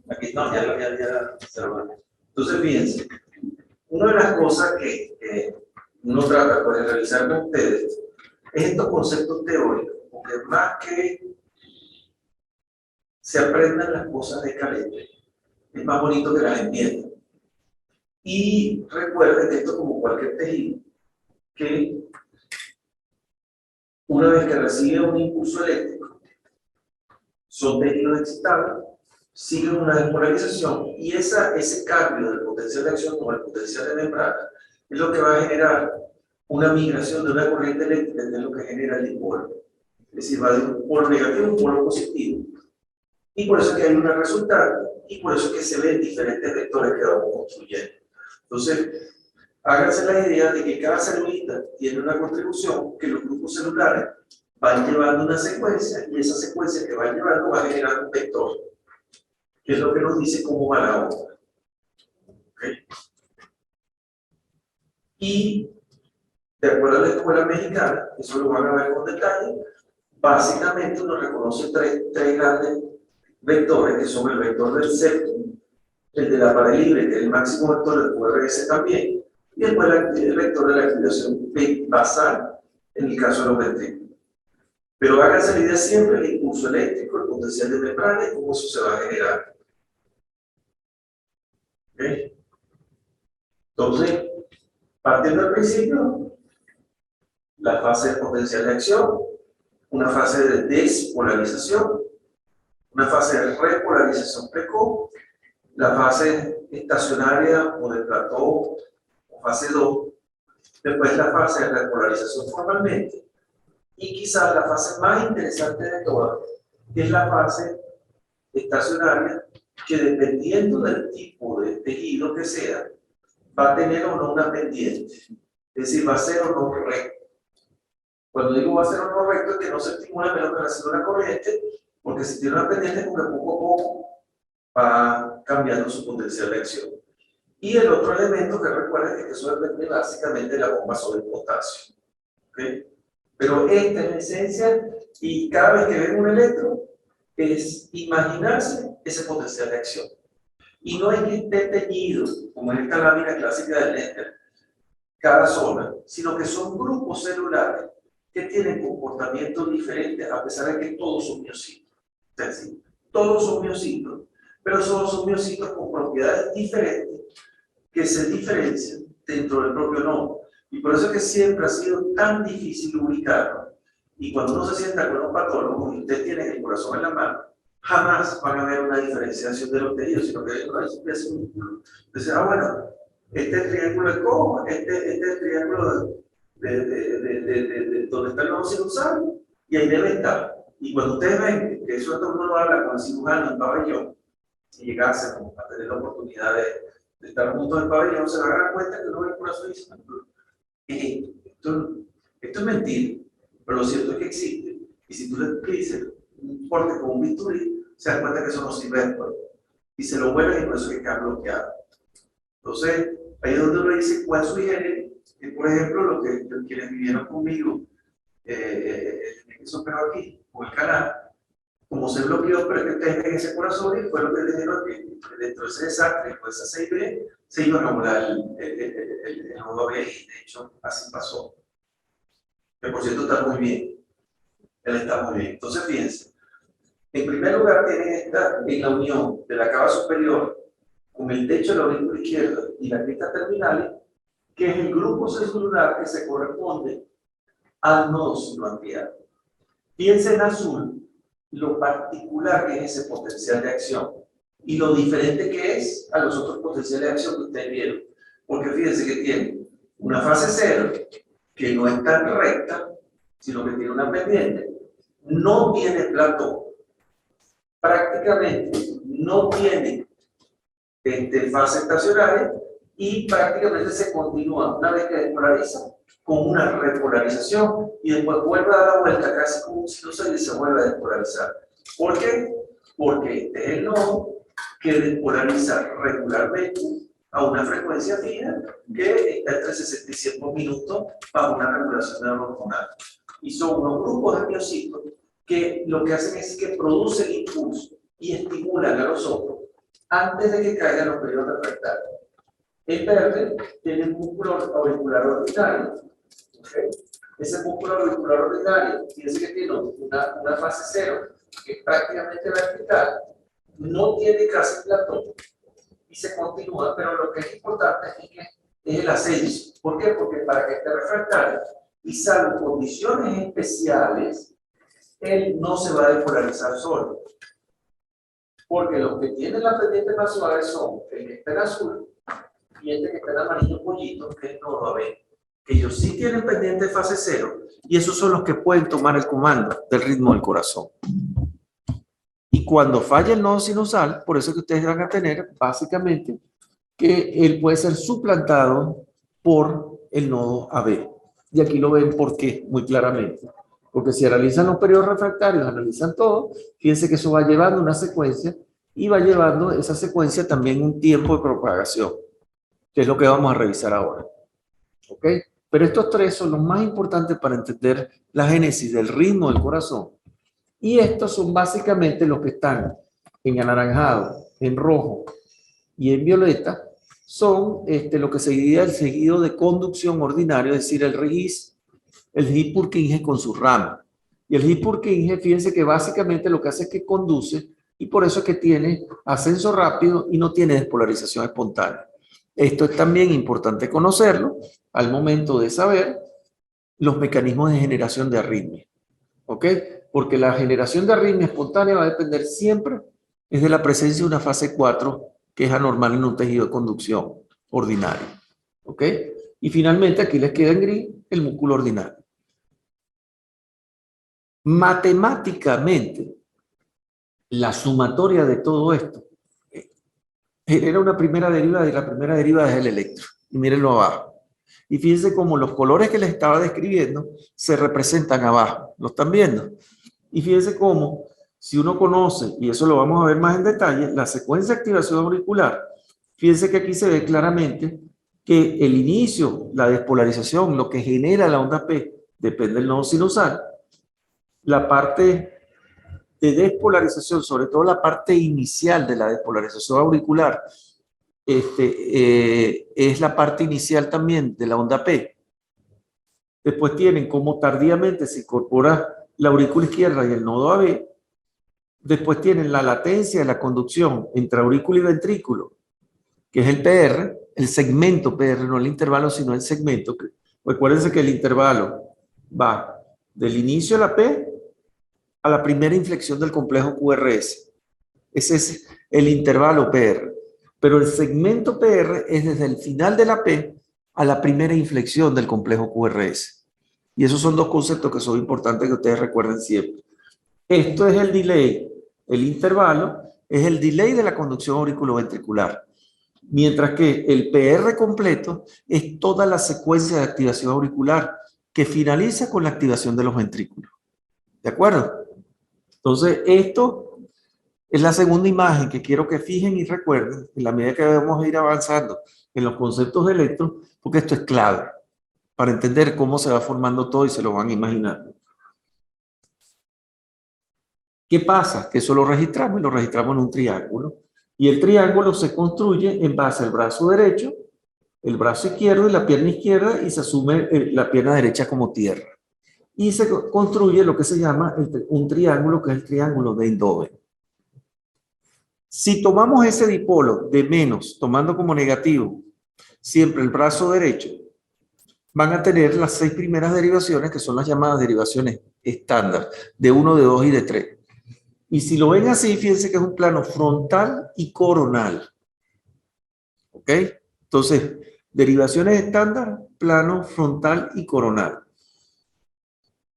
Aquí no, ya se lo mandé. Entonces, fíjense, una de las cosas que uno trata de realizar con ustedes es estos conceptos teóricos, porque más que se aprendan las cosas de calete, es más bonito que las entiendan. Y recuerden que esto, como cualquier tejido, que una vez que recibe un impulso eléctrico, son tejidos excitables, siguen una despolarización y ese cambio del potencial de acción o el potencial de membrana es lo que va a generar una migración de una corriente eléctrica, que es lo que genera el dipolo. Es decir, va de un polo negativo a un polo positivo. Y por eso es que hay una resultante y por eso es que se ven diferentes vectores que vamos construyendo. Entonces, háganse la idea de que cada celulita tiene una contribución, que los grupos celulares van llevando una secuencia y esa secuencia que van llevando va a generar un vector, que es lo que nos dice cómo va la obra. ¿Okay? Y de acuerdo a la escuela mexicana, eso lo van a ver con detalle, básicamente uno reconoce tres grandes vectores, que son el vector del septum, el de la pared libre, que es el máximo vector del QRS también, y después el vector de la activación basal, en el caso de los ventrículos. Pero háganse la idea siempre el impulso eléctrico, el potencial de membrana y cómo eso se va a generar. ¿Okay? Entonces, partiendo del principio, la fase de potencial de acción, una fase de despolarización, una fase de repolarización precoz, la fase estacionaria o de plató o fase 2, después la fase de repolarización formalmente, y quizás la fase más interesante de todas, que es la fase estacionaria, que dependiendo del tipo de tejido que sea, va a tener o no una pendiente, es decir, va a ser o no recto. Cuando digo va a ser o no recto, es que no se estimula menos que hacer una corriente, porque si tiene una pendiente, es porque poco a poco va cambiando su potencial de acción. Y el otro elemento que recuerden es que eso depende básicamente de la bomba sobre el potasio. ¿Okay? Pero esta es la esencia, y cada vez que ven un electro, es imaginarse ese potencial de acción. Y no es que esté teñido, como en esta lámina clásica del Lester, cada zona, sino que son grupos celulares que tienen comportamientos diferentes a pesar de que todos son miocitos. Es decir, todos son miocitos, pero son miocitos con propiedades diferentes que se diferencian dentro del propio nombre. Y por eso es que siempre ha sido tan difícil ubicarlo. Y cuando uno se sienta con un patólogo y usted tiene el corazón en la mano, jamás van a ver una diferenciación de los tejidos, sino que es un círculo. Entonces, bueno, este es el triángulo de Cobb, este es el triángulo donde está el nodo sinusal, y ahí debe estar. Y cuando ustedes ven que eso uno lo habla con el cirujano en pabellón, y llegásemos a tener la oportunidad de estar juntos en pabellón, se van a dar cuenta que no ve el corazón y dice, esto es mentira, pero lo cierto es que existe. Y si tú le dices un corte con un bisturí, se dan cuenta que eso no sirve después. Y se lo vuelven y por eso es que queda bloqueado. Entonces, ahí es donde uno dice cuál sugiere, que por ejemplo, lo que quienes vivieron conmigo, eso pero aquí, con el canal, como se bloqueó, pero que ustedes ven ese corazón y fue lo que les dijeron que dentro de ese desastre, con esa CIB, se iba a acumular el nodo B, y de hecho así pasó. Que por cierto está muy bien, él está muy bien. Entonces fíjense, en primer lugar tienen esta en la unión de la cava superior con el techo de la aurícula izquierda y la crista terminal, que es el grupo celular que se corresponde al nodo sinoatrial. Fíjense en azul lo particular que es ese potencial de acción y lo diferente que es a los otros potenciales de acción que ustedes vieron. Porque fíjense que tiene una fase 0 que no es tan recta, sino que tiene una pendiente, no tiene plató, prácticamente no tiene fase estacionaria y prácticamente se continúa una vez que despolariza con una repolarización y después vuelve a dar la vuelta casi como un sinusoide y se vuelve a despolarizar. ¿Por qué? Porque este es el nodo que despolariza regularmente a una frecuencia fija que está entre 60 y 100 minutos bajo una regulación hormonal. Y son unos grupos de miocitos que lo que hacen es que producen impulso y estimulan a los otros antes de que caigan los periodos refractarios. El verde tiene un músculo auricular ordinario. ¿Okay? Ese músculo auricular ordinario, fíjense que tiene una fase cero, que es prácticamente vertical, no tiene casi platón y se continúa, pero lo que es importante es que es el ascenso. ¿Por qué? Porque para que esté refractario y salvo condiciones especiales, él no se va a despolarizar solo. Porque los que tienen la pendiente más suave son el que está en azul y este que está en amarillo pollito, que es nodo AB. Que ellos sí tienen pendiente fase cero y esos son los que pueden tomar el comando del ritmo del corazón. Y cuando falla el nodo sinusal, por eso que ustedes van a tener básicamente que él puede ser suplantado por el nodo AB. Y aquí lo ven por qué, muy claramente. Porque si analizan los periodos refractarios, analizan todo, fíjense que eso va llevando una secuencia y va llevando esa secuencia también un tiempo de propagación, que es lo que vamos a revisar ahora. ¿Ok? Pero estos tres son los más importantes para entender la génesis del ritmo del corazón. Y estos son básicamente los que están en anaranjado, en rojo y en violeta, son lo que se divide el seguido de conducción ordinario, es decir, el regis, el His-Purkinje con su rama. Y el His-Purkinje, fíjense que básicamente lo que hace es que conduce y por eso es que tiene ascenso rápido y no tiene despolarización espontánea. Esto es también importante conocerlo al momento de saber los mecanismos de generación de arritmia. ¿Ok? Porque la generación de arritmia espontánea va a depender siempre de la presencia de una fase 4 que es anormal en un tejido de conducción ordinario. ¿Ok? Y finalmente aquí les queda en gris el músculo ordinario. Matemáticamente, la sumatoria de todo esto genera una primera deriva y la primera deriva es el electro. Y mírenlo abajo. Y fíjense cómo los colores que les estaba describiendo se representan abajo. ¿Lo están viendo? Y fíjense cómo, si uno conoce, y eso lo vamos a ver más en detalle, la secuencia de activación auricular, fíjense que aquí se ve claramente que el inicio, la despolarización, lo que genera la onda P, depende del nodo sinusal. La parte de despolarización, sobre todo la parte inicial de la despolarización auricular, es la parte inicial también de la onda P. Después tienen cómo tardíamente se incorpora la aurícula izquierda y el nodo AB. Después tienen la latencia de la conducción entre aurícula y ventrículo, que es el PR, el segmento PR, no el intervalo, sino el segmento. Recuérdense que el intervalo va del inicio de la P a la primera inflexión del complejo QRS. Ese es el intervalo PR. Pero el segmento PR es desde el final de la P a la primera inflexión del complejo QRS. Y esos son dos conceptos que son importantes que ustedes recuerden siempre. Esto es el delay. El intervalo es el delay de la conducción auriculoventricular. Mientras que el PR completo es toda la secuencia de activación auricular que finaliza con la activación de los ventrículos. ¿De acuerdo? Entonces, esto es la segunda imagen que quiero que fijen y recuerden en la medida que vamos a ir avanzando en los conceptos de electro, porque esto es clave para entender cómo se va formando todo y se lo van imaginando. ¿Qué pasa? Que eso lo registramos y lo registramos en un triángulo. Y el triángulo se construye en base al brazo derecho, el brazo izquierdo y la pierna izquierda y se asume la pierna derecha como tierra. Y se construye lo que se llama un triángulo, que es el triángulo de Eindhoven. Si tomamos ese dipolo de menos, tomando como negativo siempre el brazo derecho, van a tener las 6 primeras derivaciones, que son las llamadas derivaciones estándar, de 1, de 2 y de 3. Y si lo ven así, fíjense que es un plano frontal y coronal. ¿Ok? Entonces, derivaciones estándar, plano frontal y coronal.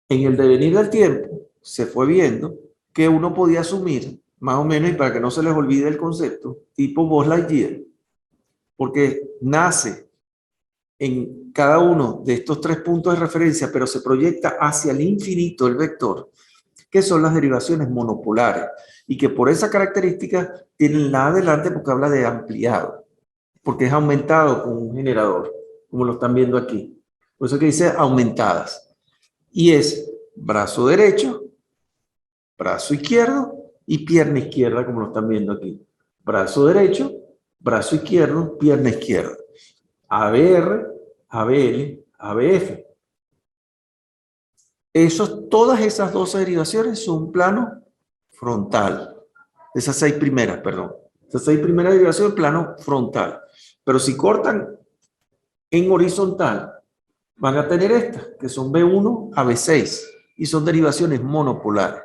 En el devenir del tiempo, se fue viendo que uno podía asumir, más o menos, y para que no se les olvide el concepto, tipo Buzz Lightyear, porque nace en cada uno de estos 3 puntos de referencia, pero se proyecta hacia el infinito el vector, que son las derivaciones monopolares, y que por esa característica tienen la adelante porque habla de ampliado, porque es aumentado con un generador, como lo están viendo aquí. Por eso que dice aumentadas. Y es brazo derecho, brazo izquierdo y pierna izquierda, como lo están viendo aquí. Brazo derecho, brazo izquierdo, pierna izquierda. ABR, ABL, ABF. Todas esas 12 derivaciones son un plano frontal. Esas 6 primeras, perdón. Esas 6 primeras derivaciones, plano frontal. Pero si cortan en horizontal, van a tener estas, que son B1 a B6, y son derivaciones monopolares.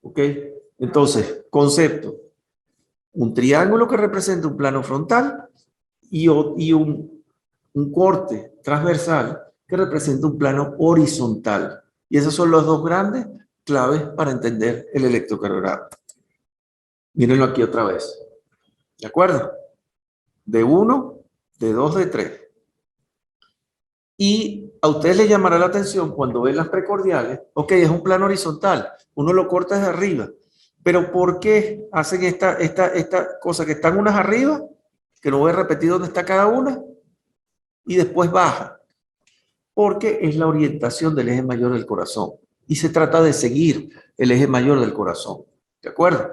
¿Ok? Entonces, concepto. Un triángulo que representa un plano frontal y un corte transversal que representa un plano horizontal. Y esos son los dos grandes claves para entender el electrocardiograma. Mírenlo aquí otra vez. ¿De acuerdo? De 1, de 2, de 3. Y a ustedes les llamará la atención cuando ven las precordiales. Ok, es un plano horizontal. Uno lo corta desde arriba. Pero ¿por qué hacen esta cosa que están unas arriba? Que no voy a repetir dónde está cada una. Y después baja. Porque es la orientación del eje mayor del corazón. Y se trata de seguir el eje mayor del corazón. ¿De acuerdo?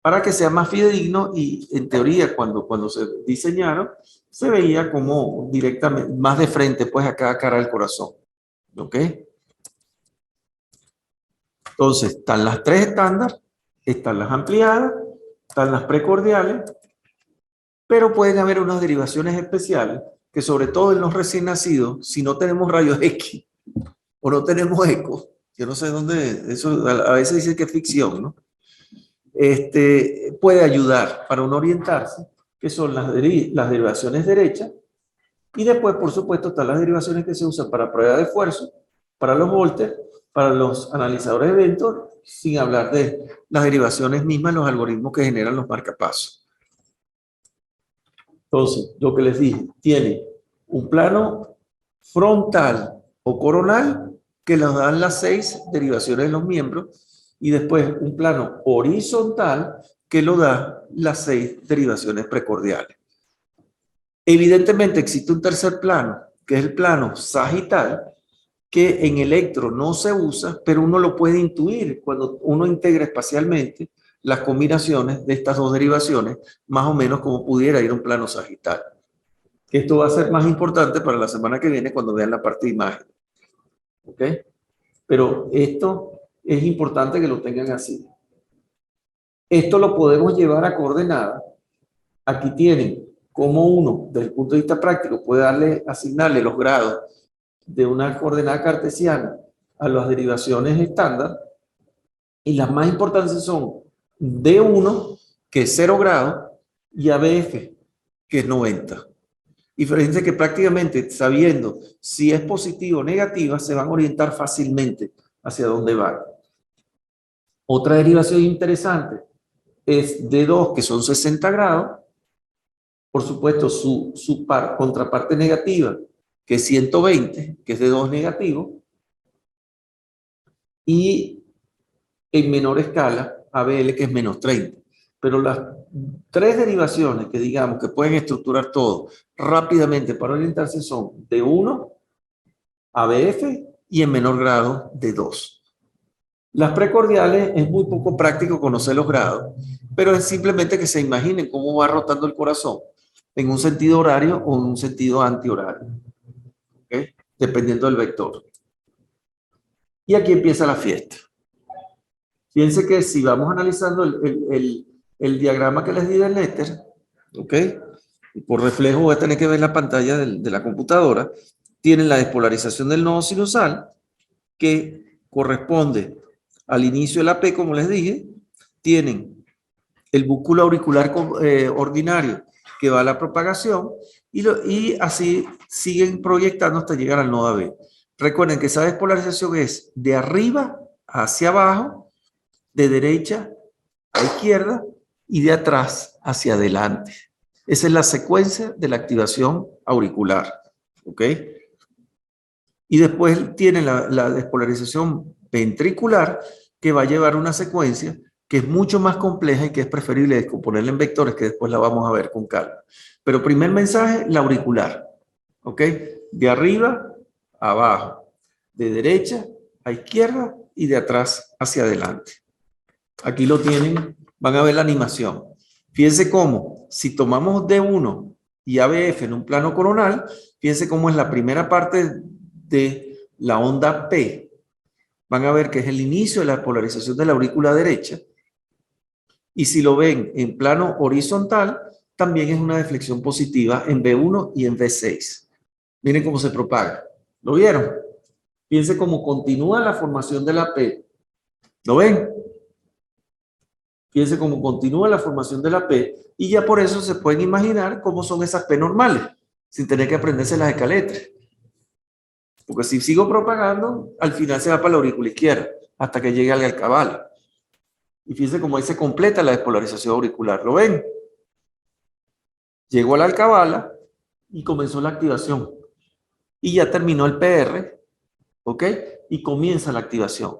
Para que sea más fidedigno y en teoría cuando se diseñaron, se veía como directamente, más de frente pues a cada cara del corazón. ¿Ok? Entonces, están las 3 estándar, están las ampliadas, están las precordiales, pero pueden haber unas derivaciones especiales que sobre todo en los recién nacidos, si no tenemos rayos X o no tenemos eco, yo no sé dónde, eso a veces dice que es ficción, ¿no? Puede ayudar para uno orientarse, que son las derivaciones derechas, y después, por supuesto, están las derivaciones que se usan para prueba de esfuerzo, para los volter, para los analizadores de eventos, sin hablar de las derivaciones mismas, los algoritmos que generan los marcapasos. Entonces, lo que les dije, tiene un plano frontal o coronal que nos dan las 6 derivaciones de los miembros y después un plano horizontal que lo da las 6 derivaciones precordiales. Evidentemente existe un tercer plano, que es el plano sagital, que en electro no se usa, pero uno lo puede intuir cuando uno integra espacialmente las combinaciones de estas dos derivaciones, más o menos como pudiera ir un plano sagital. Esto va a ser más importante para la semana que viene cuando vean la parte de imagen. ¿Ok? Pero esto es importante que lo tengan así. Esto lo podemos llevar a coordenadas. Aquí tienen cómo uno, desde el punto de vista práctico, puede asignarle los grados de una coordenada cartesiana a las derivaciones estándar. Y las más importantes son D1, que es 0 grados, y ABF, que es 90. Y fíjense que prácticamente sabiendo si es positiva o negativa, se van a orientar fácilmente hacia dónde van. Otra derivación interesante es D2, que son 60 grados. Por supuesto, su contraparte negativa, que es 120, que es D2 negativo. Y en menor escala, ABL, que es menos 30. Pero las 3 derivaciones que digamos que pueden estructurar todo rápidamente para orientarse son D1, ABF y en menor grado D2. Las precordiales es muy poco práctico conocer los grados, pero es simplemente que se imaginen cómo va rotando el corazón en un sentido horario o en un sentido antihorario, ¿okay? Dependiendo del vector. Y aquí empieza la fiesta. Fíjense que si vamos analizando el diagrama que les di del éter, ¿ok? Y por reflejo voy a tener que ver la pantalla de la computadora. Tienen la despolarización del nodo sinusal, que corresponde al inicio de la P, como les dije. Tienen el búsculo auricular ordinario, que va a la propagación, y así siguen proyectando hasta llegar al nodo AB. Recuerden que esa despolarización es de arriba hacia abajo, de derecha a izquierda y de atrás hacia adelante. Esa es la secuencia de la activación auricular. ¿Ok? Y después tiene la despolarización ventricular, que va a llevar una secuencia que es mucho más compleja y que es preferible descomponerla en vectores, que después la vamos a ver con calma. Pero primer mensaje, la auricular. ¿Ok? De arriba a abajo, de derecha a izquierda y de atrás hacia adelante. Aquí lo tienen, van a ver la animación. Fíjense cómo, si tomamos D1 y ABF en un plano coronal, fíjense cómo es la primera parte de la onda P. Van a ver que es el inicio de la polarización de la aurícula derecha. Y si lo ven en plano horizontal, también es una deflexión positiva en B1 y en B6. Miren cómo se propaga. ¿Lo vieron? Fíjense cómo continúa la formación de la P. ¿Lo ven? Fíjense cómo continúa la formación de la P y ya por eso se pueden imaginar cómo son esas P normales, sin tener que aprenderse las escaletres. Porque si sigo propagando, al final se va para la aurícula izquierda, hasta que llegue al alcabala. Y fíjense cómo ahí se completa la despolarización auricular. ¿Lo ven? Llegó a la alcabala y comenzó la activación. Y ya terminó el PR, ¿ok? Y comienza la activación.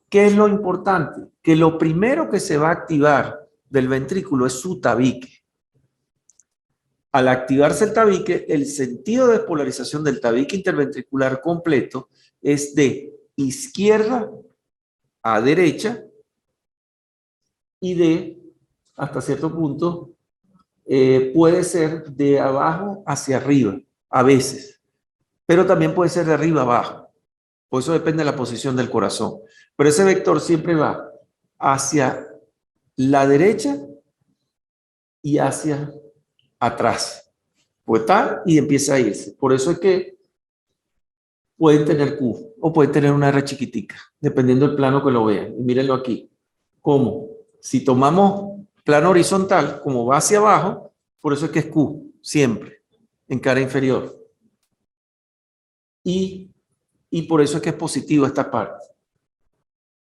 ¿Qué es lo importante? Que lo primero que se va a activar del ventrículo es su tabique. Al activarse el tabique, el sentido de despolarización del tabique interventricular completo es de izquierda a derecha y de, hasta cierto punto, puede ser de abajo hacia arriba, a veces, pero también puede ser de arriba a abajo. Por eso depende de la posición del corazón. Pero ese vector siempre va hacia la derecha y hacia atrás. Pues está y empieza a irse. Por eso es que pueden tener Q o pueden tener una R chiquitica, dependiendo del plano que lo vean. Y mírenlo aquí. ¿Cómo? Si tomamos plano horizontal, como va hacia abajo, por eso es que es Q, siempre, en cara inferior. Y por eso es que es positivo esta parte.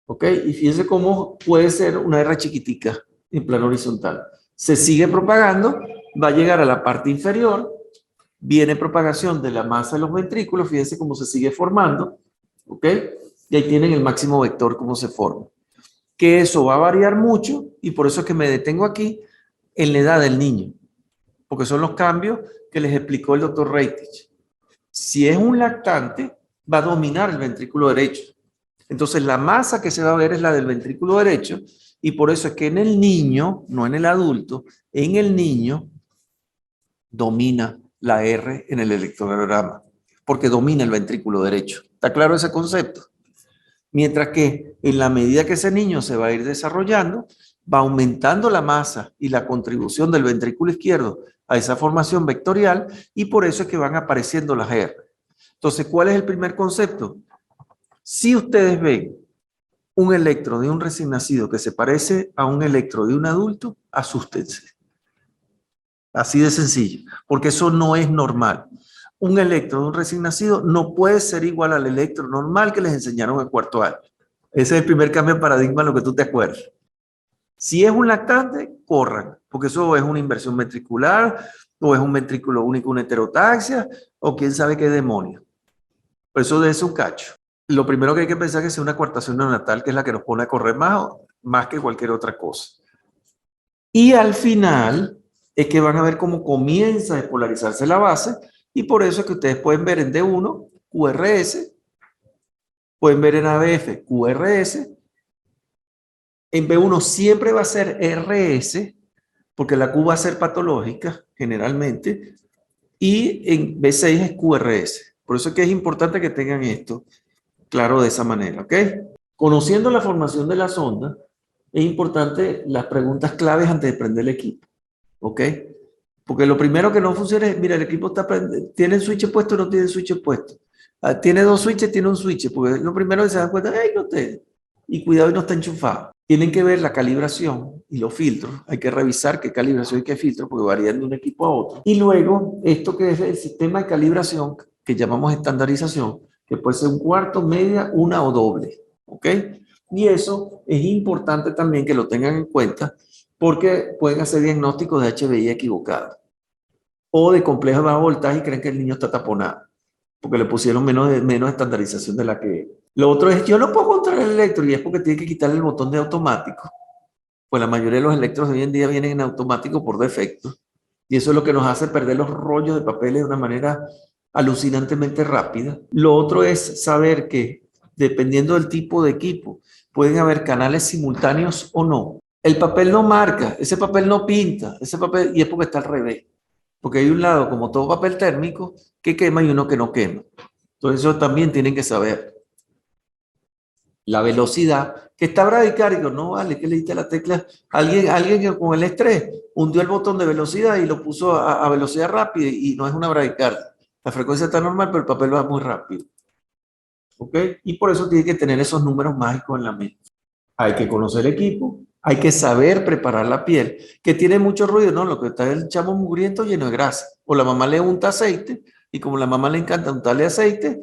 ¿Ok? Y fíjense cómo puede ser una R chiquitica en plano horizontal. Se sigue propagando, va a llegar a la parte inferior, viene propagación de la masa de los ventrículos, fíjense cómo se sigue formando, ¿ok? Y ahí tienen el máximo vector, cómo se forma. Que eso va a variar mucho, y por eso es que me detengo aquí, en la edad del niño, porque son los cambios que les explicó el doctor Reitich. Si es un lactante, va a dominar el ventrículo derecho. Entonces la masa que se va a ver es la del ventrículo derecho, y por eso es que en el niño, no en el adulto, en el niño domina la R en el electrocardiograma, porque domina el ventrículo derecho. ¿Está claro ese concepto? Mientras que en la medida que ese niño se va a ir desarrollando, va aumentando la masa y la contribución del ventrículo izquierdo a esa formación vectorial, y por eso es que van apareciendo las R. Entonces, ¿cuál es el primer concepto? Si ustedes ven un electro de un recién nacido que se parece a un electro de un adulto, asústense. Así de sencillo, porque eso no es normal. Un electro de un recién nacido no puede ser igual al electro normal que les enseñaron en cuarto año. Ese es el primer cambio de paradigma, lo que tú te acuerdas. Si es un lactante, corran, porque eso es una inversión ventricular, o es un ventrículo único, una heterotaxia, o quién sabe qué demonio. Por eso de eso un cacho. Lo primero que hay que pensar es que es una coartación neonatal, que es la que nos pone a correr más que cualquier otra cosa. Y al final es que van a ver cómo comienza a despolarizarse la base, y por eso es que ustedes pueden ver en D1 QRS, pueden ver en ABF QRS, en B1 siempre va a ser RS, porque la Q va a ser patológica generalmente, y en B6 es QRS. Por eso es que es importante que tengan esto claro de esa manera, ¿ok? Conociendo la formación de la sonda, es importante las preguntas claves antes de prender el equipo, ¿ok? Porque lo primero que no funciona es, mira, el equipo está tiene el switch puesto o no tiene el switch puesto. Tiene dos switches, tiene un switch, porque lo primero que se dan cuenta, ¡ay, no te! Y cuidado y no está enchufado. Tienen que ver la calibración y los filtros. Hay que revisar qué calibración y qué filtro, porque varían de un equipo a otro. Y luego, esto que es el sistema de calibración, que llamamos estandarización, que puede ser un cuarto, media, una o doble, ¿ok? Y eso es importante también que lo tengan en cuenta, porque pueden hacer diagnósticos de HBI equivocados o de complejo de bajo voltaje y creen que el niño está taponado, porque le pusieron menos estandarización de la que es. Lo otro es, yo no puedo controlar el electro, y es porque tiene que quitarle el botón de automático, pues la mayoría de los electros de hoy en día vienen en automático por defecto, y eso es lo que nos hace perder los rollos de papeles de una manera alucinantemente rápida. Lo otro es saber que dependiendo del tipo de equipo. Pueden haber canales simultáneos o no. El papel no marca, ese papel no pinta, ese papel, y es porque está al revés. Porque hay un lado, como todo papel térmico, que quema y uno que no quema. Entonces eso también tienen que saber. La velocidad, que está bradicárdico, no vale, que le diste a la tecla. Alguien que con el estrés hundió el botón de velocidad y lo puso a velocidad rápida y no es una bradicardia. La frecuencia está normal, pero el papel va muy rápido. ¿Ok? Y por eso tiene que tener esos números mágicos en la mente. Hay que conocer el equipo, hay que saber preparar la piel, que tiene mucho ruido, ¿no? Lo que está el chamo mugriento lleno de grasa. O la mamá le unta aceite, y como la mamá le encanta untarle aceite,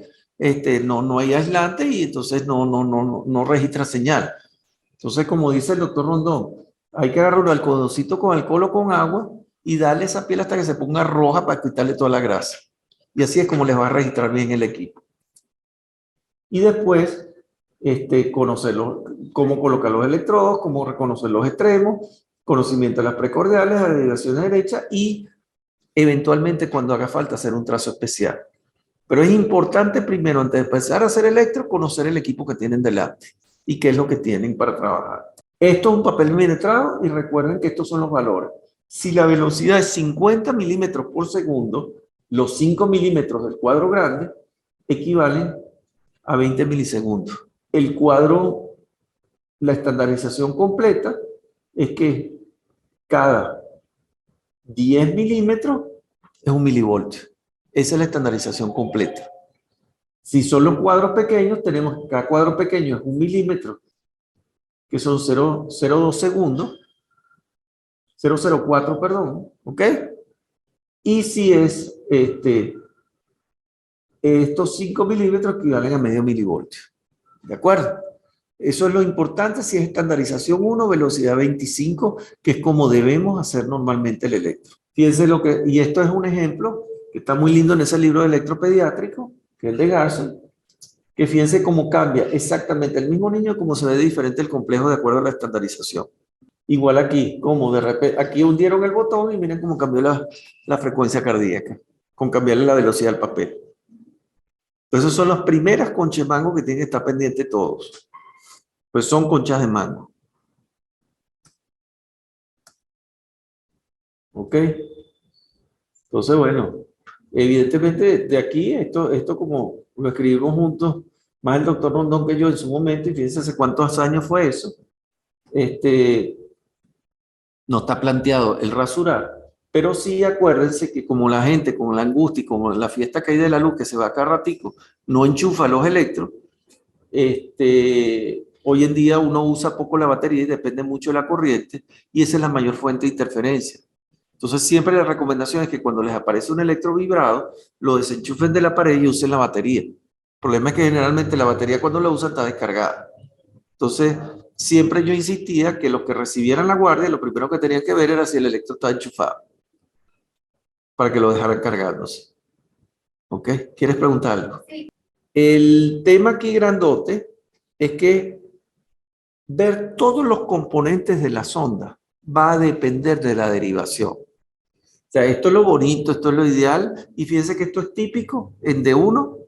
no hay aislante y entonces no registra señal. Entonces, como dice el doctor Rondón, hay que agarrar un algodoncito con alcohol o con agua y darle esa piel hasta que se ponga roja para quitarle toda la grasa. Y así es como les va a registrar bien el equipo. Y después, conocer cómo colocar los electrodos, cómo reconocer los extremos, conocimiento de las precordiales, las derivaciones derechas y eventualmente cuando haga falta hacer un trazo especial. Pero es importante primero, antes de empezar a hacer electro, conocer el equipo que tienen delante y qué es lo que tienen para trabajar. Esto es un papel milimetrado y recuerden que estos son los valores. Si la velocidad es 50 milímetros por segundo, los 5 milímetros del cuadro grande equivalen a 20 milisegundos. El cuadro, la estandarización completa es que cada 10 milímetros es un milivoltio. Esa es la estandarización completa. Si son los cuadros pequeños, tenemos que cada cuadro pequeño es 1 milímetro, que son 0,02 segundos, 0,04, perdón, ¿ok? Y si es estos 5 milímetros equivalen a medio milivoltio. ¿De acuerdo? Eso es lo importante si es estandarización 1, velocidad 25, que es como debemos hacer normalmente el electro. Fíjense y esto es un ejemplo que está muy lindo en ese libro de electropediátrico, que es el de Garson, que fíjense cómo cambia exactamente el mismo niño, como se ve diferente el complejo de acuerdo a la estandarización. Igual aquí, como de repente, aquí hundieron el botón y miren cómo cambió la frecuencia cardíaca, con cambiarle la velocidad al papel. Entonces son las primeras conchas de mango que tienen que estar pendientes todos. Pues son conchas de mango. ¿Ok? Entonces, bueno, evidentemente de aquí, esto como lo escribimos juntos, más el doctor Rondón que yo en su momento, y fíjense hace cuántos años fue eso, no está planteado el rasurar, pero sí acuérdense que como la gente, con la angustia y como la fiesta que hay de la luz, que se va cada ratico, no enchufa los electros, hoy en día uno usa poco la batería y depende mucho de la corriente, y esa es la mayor fuente de interferencia. Entonces siempre la recomendación es que cuando les aparece un electro vibrado, lo desenchufen de la pared y usen la batería. El problema es que generalmente la batería cuando la usan está descargada. Entonces, siempre yo insistía que los que recibieran la guardia, lo primero que tenían que ver era si el electro estaba enchufado, para que lo dejaran cargándose. ¿Ok? ¿Quieres preguntar algo? Sí. El tema aquí grandote es que ver todos los componentes de la sonda va a depender de la derivación. O sea, esto es lo bonito, esto es lo ideal, y fíjense que esto es típico en D1,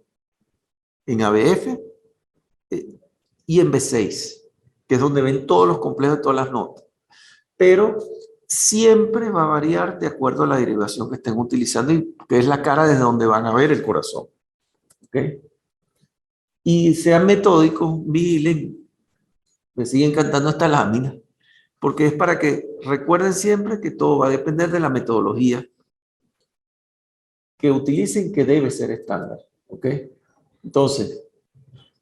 en ABF y en B6, que es donde ven todos los complejos de todas las notas. Pero siempre va a variar de acuerdo a la derivación que estén utilizando y que es la cara desde donde van a ver el corazón. ¿Ok? Y sean metódicos, vigilen, me siguen cantando esta lámina, porque es para que recuerden siempre que todo va a depender de la metodología que utilicen, que debe ser estándar. ¿Ok? Entonces,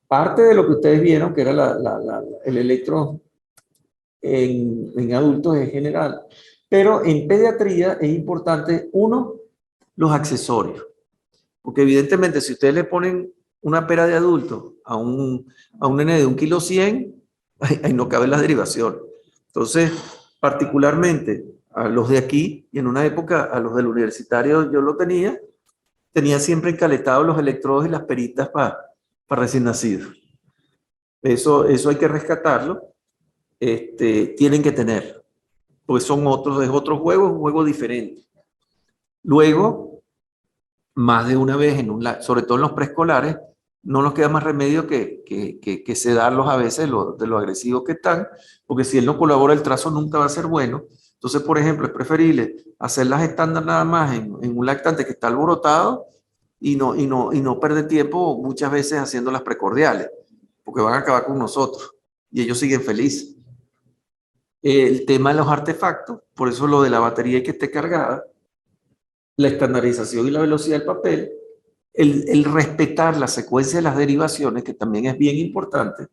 parte de lo que ustedes vieron, que era el electro en adultos en general, pero en pediatría es importante, uno, los accesorios. Porque evidentemente si ustedes le ponen una pera de adulto a un nene de 1,100 kg, ahí no cabe la derivación. Entonces, particularmente a los de aquí, y en una época a los del universitario yo lo tenía siempre encaletados los electrodos y las peritas para recién nacidos. Eso hay que rescatarlo. Tienen que tener, pues es otro juego, es un juego diferente. Luego, más de una vez, sobre todo en los preescolares, no nos queda más remedio que sedarlos a veces de lo agresivos que están, porque si él no colabora el trazo nunca va a ser bueno. Entonces, por ejemplo, es preferible hacer las estándar nada más en un lactante que está alborotado y no perder tiempo muchas veces haciendo las precordiales, porque van a acabar con nosotros y ellos siguen felices. El tema de los artefactos, por eso lo de la batería y que esté cargada, la estandarización y la velocidad del papel, el respetar la secuencia de las derivaciones, que también es bien importante,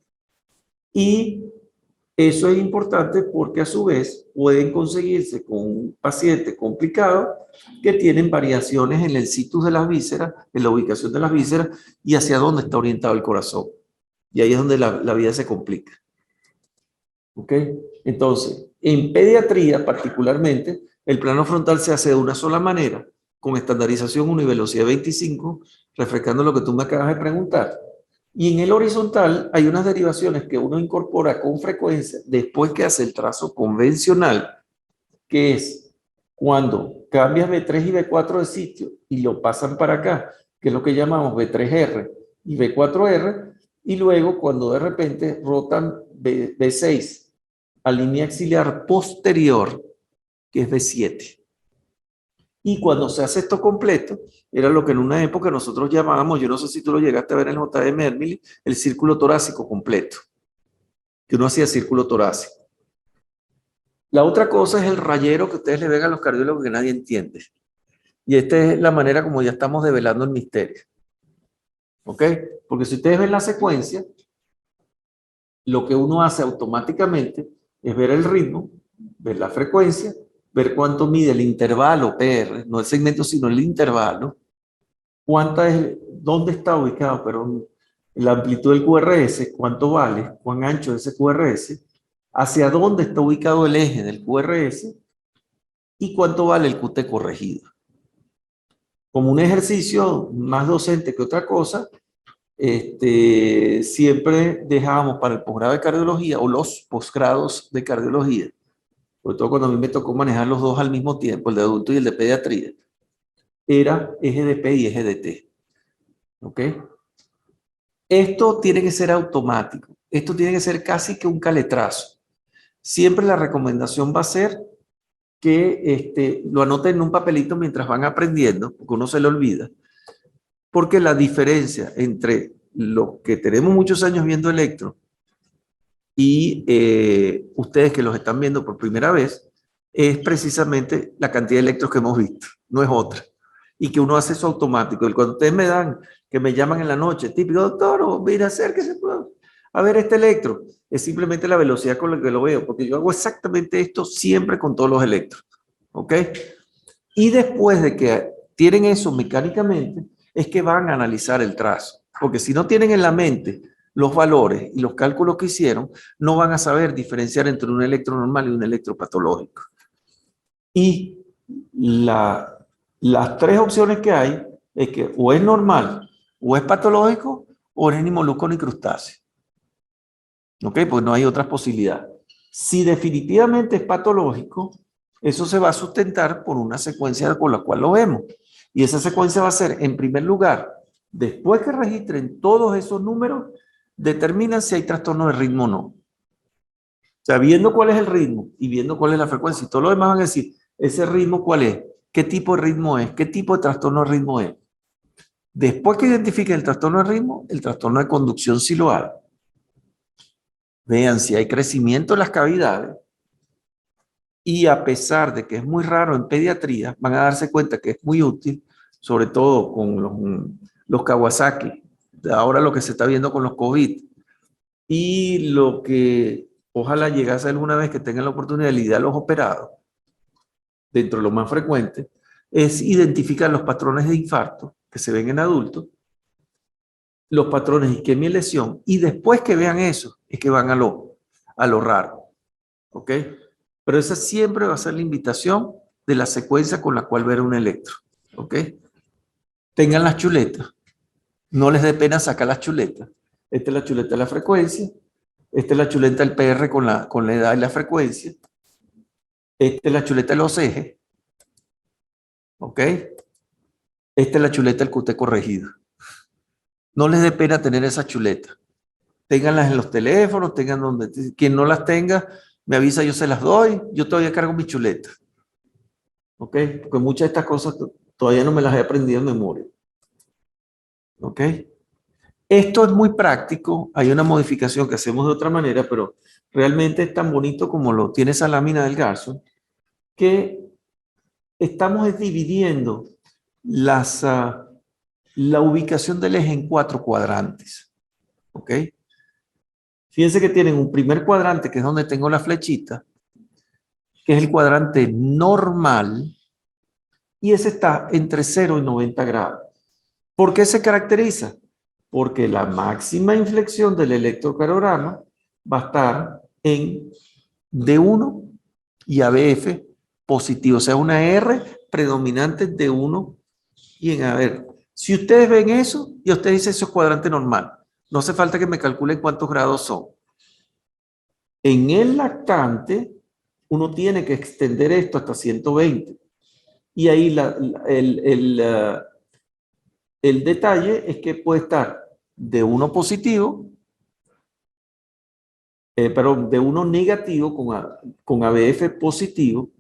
y eso es importante porque a su vez pueden conseguirse con un paciente complicado que tienen variaciones en el situs de las vísceras, en la ubicación de las vísceras y hacia dónde está orientado el corazón. Y ahí es donde la vida se complica. ¿Ok? Entonces, en pediatría particularmente, el plano frontal se hace de una sola manera, con estandarización 1 y velocidad 25, refrescando lo que tú me acabas de preguntar. Y en el horizontal hay unas derivaciones que uno incorpora con frecuencia después que hace el trazo convencional, que es cuando cambias B3 y B4 de sitio y lo pasan para acá, que es lo que llamamos B3R y B4R, y luego cuando de repente rotan B6 a línea axilar posterior, que es B7. Y cuando se hace esto completo, era lo que en una época nosotros llamábamos, yo no sé si tú lo llegaste a ver en el JM Hermili, el círculo torácico completo, que uno hacía círculo torácico. La otra cosa es el rayero que ustedes le ven a los cardiólogos que nadie entiende. Y esta es la manera como ya estamos develando el misterio. ¿Ok? Porque si ustedes ven la secuencia, lo que uno hace automáticamente es ver el ritmo, ver la frecuencia, ver cuánto mide el intervalo PR, no el segmento, sino el intervalo, dónde está ubicado, pero la amplitud del QRS, cuánto vale, cuán ancho es ese QRS, hacia dónde está ubicado el eje del QRS y cuánto vale el QT corregido. Como un ejercicio más docente que otra cosa, siempre dejábamos para el posgrado de cardiología o los posgrados de cardiología, sobre todo cuando a mí me tocó manejar los dos al mismo tiempo, el de adulto y el de pediatría, era eje de P y eje de T. ¿Ok? Esto tiene que ser automático, esto tiene que ser casi que un caletrazo. Siempre la recomendación va a ser que lo anoten en un papelito mientras van aprendiendo, porque uno se le olvida, porque la diferencia entre los que tenemos muchos años viendo electro y ustedes que los están viendo por primera vez, es precisamente la cantidad de electros que hemos visto, no es otra. Y que uno hace eso automático. Y cuando ustedes me dan, que me llaman en la noche, típico, doctor, mira, acérquese a ver este electro, es simplemente la velocidad con la que lo veo, porque yo hago exactamente esto siempre con todos los electros. ¿Ok? Y después de que tienen eso mecánicamente, es que van a analizar el trazo. Porque si no tienen en la mente los valores y los cálculos que hicieron, no van a saber diferenciar entre un electro normal y un electropatológico. Y las tres opciones que hay es que o es normal, o es patológico, o es ni molusco ni crustáceo. ¿Ok? Pues no hay otras posibilidades. Si definitivamente es patológico, eso se va a sustentar por una secuencia con la cual lo vemos. Y esa secuencia va a ser, en primer lugar, después que registren todos esos números, determinan si hay trastorno de ritmo o no. O sea, viendo cuál es el ritmo y viendo cuál es la frecuencia y todo lo demás van a decir, ese ritmo cuál es, qué tipo de ritmo es, qué tipo de trastorno de ritmo es. Después que identifiquen el trastorno de ritmo, el trastorno de conducción sí lo hay. Vean si hay crecimiento en las cavidades y a pesar de que es muy raro en pediatría, van a darse cuenta que es muy útil, sobre todo con los Kawasaki, ahora lo que se está viendo con los COVID y lo que ojalá llegase alguna vez que tengan la oportunidad de lidiar los operados, dentro de lo más frecuente, es identificar los patrones de infarto que se ven en adultos, los patrones de isquemia y lesión, y después que vean eso, es que van a lo raro. ¿Ok? Pero esa siempre va a ser la invitación de la secuencia con la cual ver un electro. ¿Ok? Tengan las chuletas. No les dé pena sacar las chuletas. Esta es la chuleta de la frecuencia. Esta es la chuleta del PR con la edad y la frecuencia. Esta es la chuleta de los ejes. ¿Ok? Esta es la chuleta del QT corregido. No les dé pena tener esa chuleta. Ténganlas en los teléfonos, tengan donde, quien no las tenga, me avisa, yo se las doy, yo todavía cargo mi chuleta. ¿Ok? Porque muchas de estas cosas todavía no me las he aprendido en memoria. ¿Ok? Esto es muy práctico, hay una modificación que hacemos de otra manera, pero realmente es tan bonito como lo tiene esa lámina del Garson, que estamos dividiendo la ubicación del eje en 4 cuadrantes. ¿Ok? Fíjense que tienen un primer cuadrante, que es donde tengo la flechita, que es el cuadrante normal, y ese está entre 0 y 90 grados. ¿Por qué se caracteriza? Porque la máxima inflexión del electrocardiograma va a estar en D1 y ABF positivo, o sea, una R predominante de 1 y en A. Ver, si ustedes ven eso y ustedes dicen eso es cuadrante normal, no hace falta que me calculen cuántos grados son. En el lactante, uno tiene que extender esto hasta 120. Y ahí el detalle es que puede estar de 1 positivo, perdón, de 1 negativo con ABF positivo,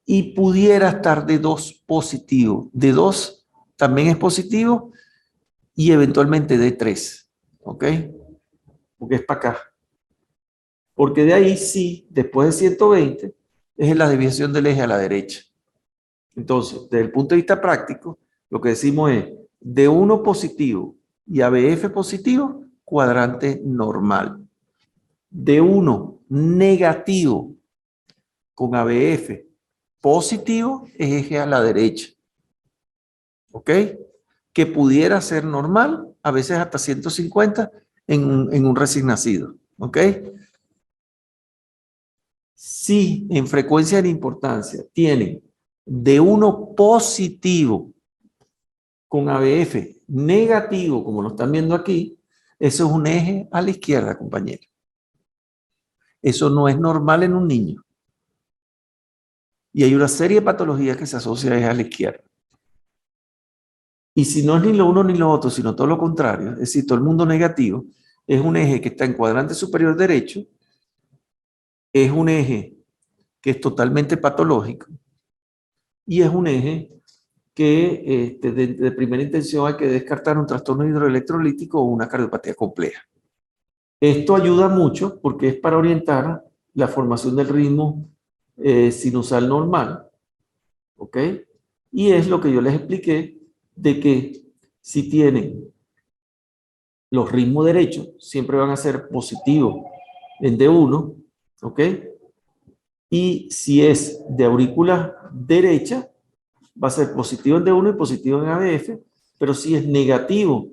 y pudiera estar de 2 positivo. De 2 también es positivo y eventualmente de 3. ¿Ok? Porque es para acá. Porque de ahí sí, después de 120, es la desviación del eje a la derecha. Entonces, desde el punto de vista práctico, lo que decimos es de 1 positivo y ABF positivo, cuadrante normal. De 1 negativo con ABF positivo, es eje a la derecha. ¿Ok? Que pudiera ser normal, a veces hasta 150 en un recién nacido. ¿Ok? Si en frecuencia de importancia tienen de 1 positivo con ABF negativo, como lo están viendo aquí, eso es un eje a la izquierda, compañero. Eso no es normal en un niño. Y hay una serie de patologías que se asocian a eje a la izquierda. Y si no es ni lo uno ni lo otro, sino todo lo contrario, es decir, todo el mundo negativo, es un eje que está en cuadrante superior derecho, es un eje que es totalmente patológico y es un eje que de primera intención hay que descartar un trastorno hidroelectrolítico o una cardiopatía compleja. Esto ayuda mucho porque es para orientar la formación del ritmo sinusal normal, ¿ok? Y es lo que yo les expliqué de que si tienen los ritmos derechos, siempre van a ser positivos en D1, ¿ok? Y si es de aurícula derecha, va a ser positivo en D1 y positivo en ABF, pero si es negativo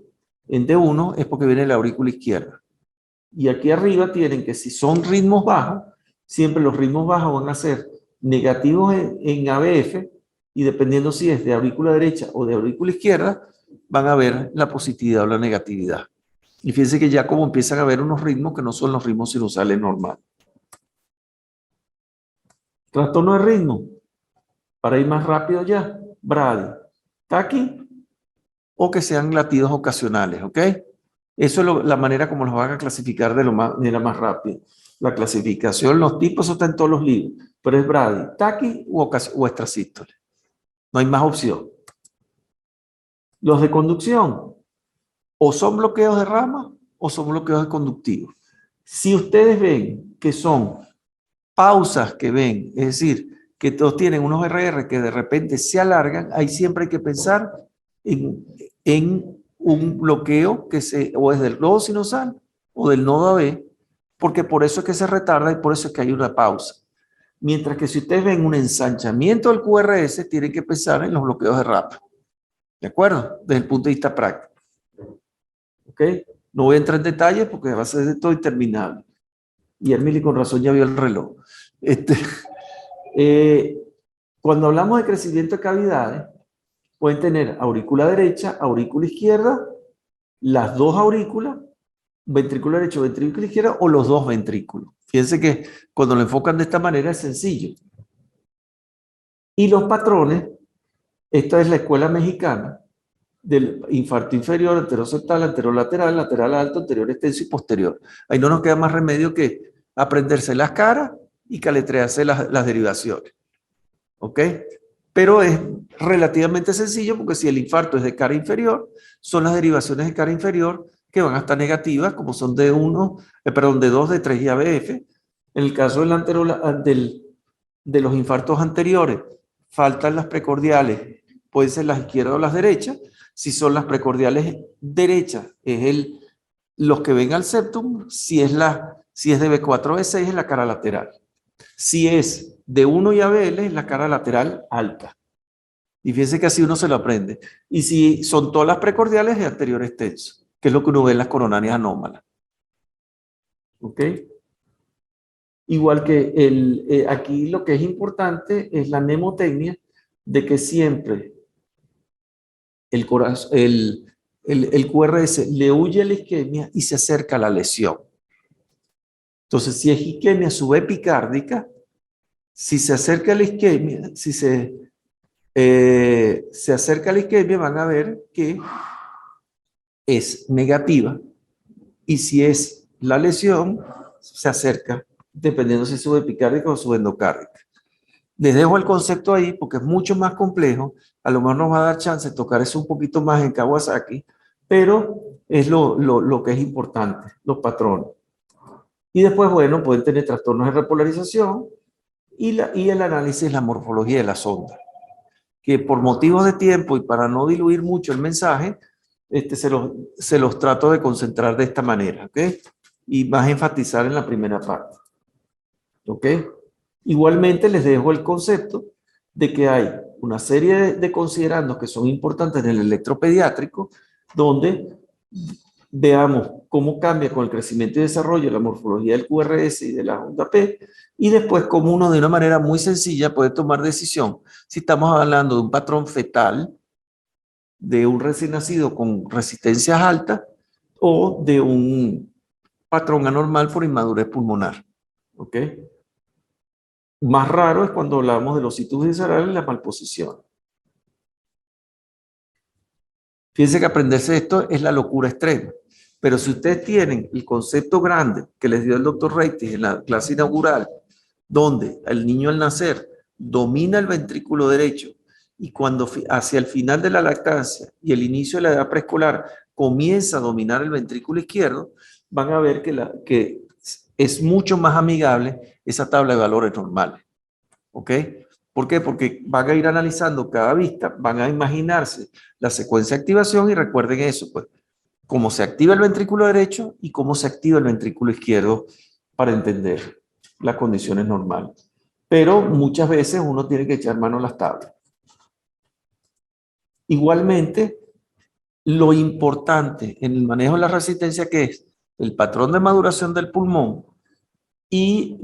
en D1 es porque viene la aurícula izquierda. Y aquí arriba tienen que si son ritmos bajos, siempre los ritmos bajos van a ser negativos en ABF y dependiendo si es de aurícula derecha o de aurícula izquierda, van a ver la positividad o la negatividad. Y fíjense que ya como empiezan a ver unos ritmos que no son los ritmos sinusales normales. Trastorno de ritmo. Para ir más rápido ya, Brady. Taqui o que sean latidos ocasionales, ¿ok? Eso es la manera como los van a clasificar de manera más rápida. La clasificación, los tipos, eso está en todos los libros, pero es Brady, Taqui o extrasístole. No hay más opción. Los de conducción, o son bloqueos de rama o son bloqueos de conductivos. Si ustedes ven que son pausas que ven, es decir, que todos tienen unos RR que de repente se alargan, ahí siempre hay que pensar en un bloqueo que o es del nodo sinusal o del nodo AB, porque por eso es que se retarda y por eso es que hay una pausa. Mientras que si ustedes ven un ensanchamiento del QRS, tienen que pensar en los bloqueos de rapa. ¿De acuerdo? Desde el punto de vista práctico. ¿Ok? No voy a entrar en detalles porque va a ser de todo interminable. Y Hermili con razón ya vio el reloj. Cuando hablamos de crecimiento de cavidades, pueden tener aurícula derecha, aurícula izquierda, las dos aurículas, ventrículo derecho, ventrículo izquierdo o los dos ventrículos. Fíjense que cuando lo enfocan de esta manera es sencillo. Y los patrones, esta es la escuela mexicana, del infarto inferior, anteroseptal, anterolateral, lateral alto, anterior extenso y posterior. Ahí no nos queda más remedio que aprenderse las caras y caletrearse las derivaciones. ¿Ok? Pero es relativamente sencillo porque si el infarto es de cara inferior, son las derivaciones de cara inferior que van a estar negativas, como son de 1, perdón, de 2, de 3 y ABF. En el caso de los infartos anteriores, faltan las precordiales, pueden ser las izquierdas o las derechas. Si son las precordiales derechas, los que ven al septum. Si es de B4 o B6, es la cara lateral. Si es de 1 y ABL, es la cara lateral alta. Y fíjense que así uno se lo aprende. Y si son todas las precordiales, es anterior extenso, que es lo que uno ve en las coronarias anómalas. ¿Ok? Igual que aquí lo que es importante es la mnemotecnia de que siempre el QRS le huye a la isquemia y se acerca a la lesión. Entonces, si es isquemia subepicárdica, si se acerca a la isquemia, si se acerca a la isquemia, van a ver que es negativa. Y si es la lesión, se acerca, dependiendo si es subepicárdica o subendocárdica. Les dejo el concepto ahí porque es mucho más complejo. A lo mejor nos va a dar chance de tocar eso un poquito más en Kawasaki, pero es lo que es importante, los patrones. Y después, bueno, pueden tener trastornos de repolarización y el análisis de la morfología de la sonda, que por motivos de tiempo y para no diluir mucho el mensaje, se los trato de concentrar de esta manera, ¿ok? Y más enfatizar en la primera parte, ¿ok? Igualmente les dejo el concepto de que hay una serie de considerandos que son importantes en el electropediátrico, donde veamos cómo cambia con el crecimiento y desarrollo la morfología del QRS y de la onda P, y después cómo uno de una manera muy sencilla puede tomar decisión si estamos hablando de un patrón fetal, de un recién nacido con resistencias altas o de un patrón anormal por inmadurez pulmonar. ¿Ok? Más raro es cuando hablamos de los ositus viscerales y la malposición. Fíjense que aprenderse esto es la locura extrema. Pero si ustedes tienen el concepto grande que les dio el doctor Reitis en la clase inaugural, donde el niño al nacer domina el ventrículo derecho y cuando hacia el final de la lactancia y el inicio de la edad preescolar comienza a dominar el ventrículo izquierdo, van a ver que es mucho más amigable esa tabla de valores normales. ¿Ok? ¿Por qué? Porque van a ir analizando cada vista, van a imaginarse la secuencia de activación y recuerden eso, pues, cómo se activa el ventrículo derecho y cómo se activa el ventrículo izquierdo para entender las condiciones normales. Pero muchas veces uno tiene que echar mano a las tablas. Igualmente, lo importante en el manejo de la resistencia que es el patrón de maduración del pulmón y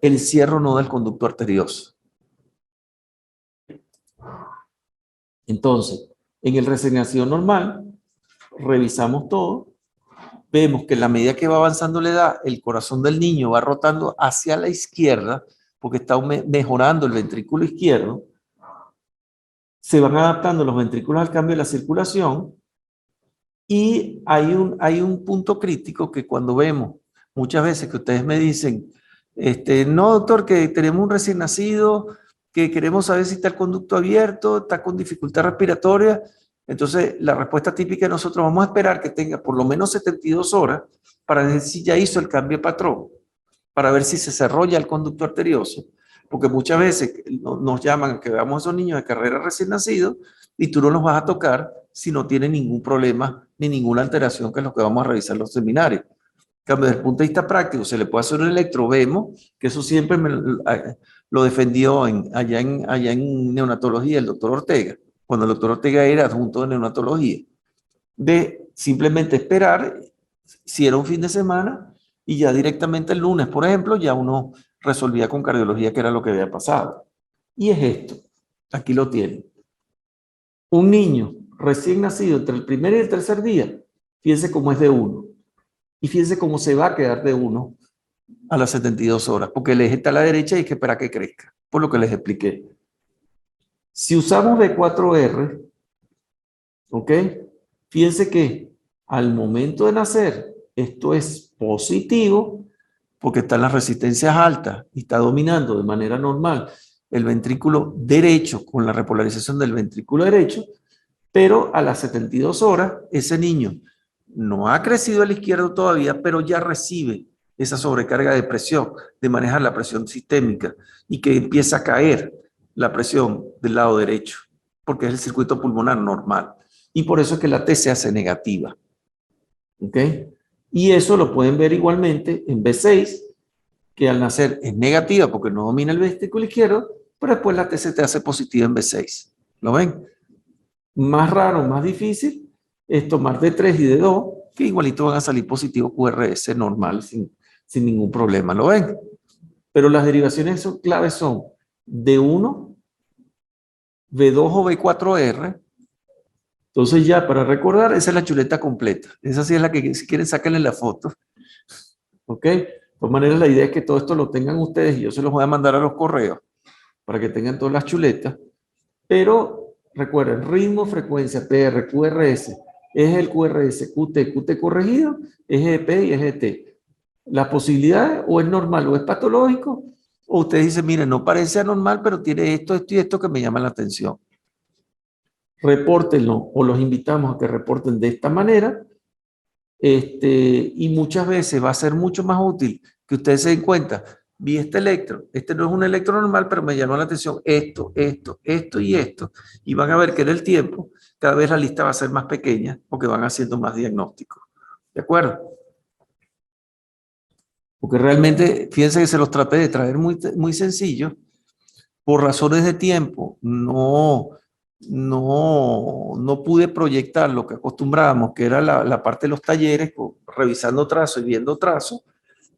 el cierre no del conducto arterioso. Entonces, en el resignación normal, revisamos todo, vemos que en la medida que va avanzando la edad, el corazón del niño va rotando hacia la izquierda, porque está mejorando el ventrículo izquierdo, se van adaptando los ventrículos al cambio de la circulación, y hay un punto crítico que cuando vemos, muchas veces que ustedes me dicen, no doctor, que tenemos un recién nacido, que queremos saber si está el conducto abierto, está con dificultad respiratoria. Entonces, la respuesta típica de nosotros, vamos a esperar que tenga por lo menos 72 horas para ver si ya hizo el cambio de patrón, para ver si se cerró ya el conducto arterioso, porque muchas veces nos llaman a que veamos a esos niños de carrera recién nacidos y tú no los vas a tocar si no tienen ningún problema ni ninguna alteración, que es lo que vamos a revisar en los seminarios. Cambio, desde el punto de vista práctico, se le puede hacer un electro, vemos que eso siempre lo defendió allá en neonatología el doctor Ortega, cuando el doctor Ortega era adjunto de neonatología, de simplemente esperar si era un fin de semana y ya directamente el lunes, por ejemplo, ya uno resolvía con cardiología qué era lo que había pasado. Y es esto, aquí lo tienen. Un niño recién nacido entre el primer y el tercer día, fíjense cómo es de 1. Y fíjense cómo se va a quedar de 1 a las 72 horas, porque el eje está a la derecha y hay que esperar que crezca, por lo que les expliqué. Si usamos B4R, ¿Ok? Fíjense que al momento de nacer, esto es positivo porque están las resistencias altas y está dominando de manera normal el ventrículo derecho con la repolarización del ventrículo derecho, pero a las 72 horas ese niño no ha crecido a la izquierda todavía, pero ya recibe esa sobrecarga de presión, de manejar la presión sistémica y que empieza a caer la presión del lado derecho, porque es el circuito pulmonar normal. Y por eso es que la T se hace negativa. ¿Ok? Y eso lo pueden ver igualmente en B6, que al nacer es negativa porque no domina el ventrículo izquierdo, pero después la T se te hace positiva en B6. ¿Lo ven? Más raro, más difícil es tomar D3 y D2, que igualito van a salir positivos QRS normal sin ningún problema. ¿Lo ven? Pero las derivaciones claves son D1, B2 o B4R. Entonces ya, para recordar, esa es la chuleta completa. Esa sí es la que, si quieren, sáquenle la foto. ¿Ok? De todas maneras, la idea es que todo esto lo tengan ustedes y yo se los voy a mandar a los correos para que tengan todas las chuletas. Pero recuerden, ritmo, frecuencia, PR, QRS, es el QRS, QT, QT corregido, es EP y es ET. Las posibilidades o es normal o es patológico, o ustedes dicen, miren, no parece anormal, pero tiene esto, esto y esto que me llama la atención. Repórtenlo o los invitamos a que reporten de esta manera. Y muchas veces va a ser mucho más útil que ustedes se den cuenta, vi este electro, este no es un electro normal, pero me llamó la atención esto, esto, esto y esto, y van a ver que en el tiempo cada vez la lista va a ser más pequeña porque van haciendo más diagnósticos. ¿De acuerdo? Porque realmente, fíjense que se los traté de traer muy sencillo, por razones de tiempo, no pude proyectar lo que acostumbrábamos, que era la parte de los talleres, revisando trazo y viendo trazo,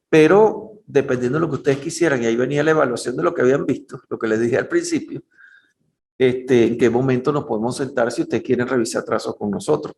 pero dependiendo de lo que ustedes quisieran, y ahí venía la evaluación de lo que habían visto, lo que les dije al principio, en qué momento nos podemos sentar si ustedes quieren revisar trazos con nosotros.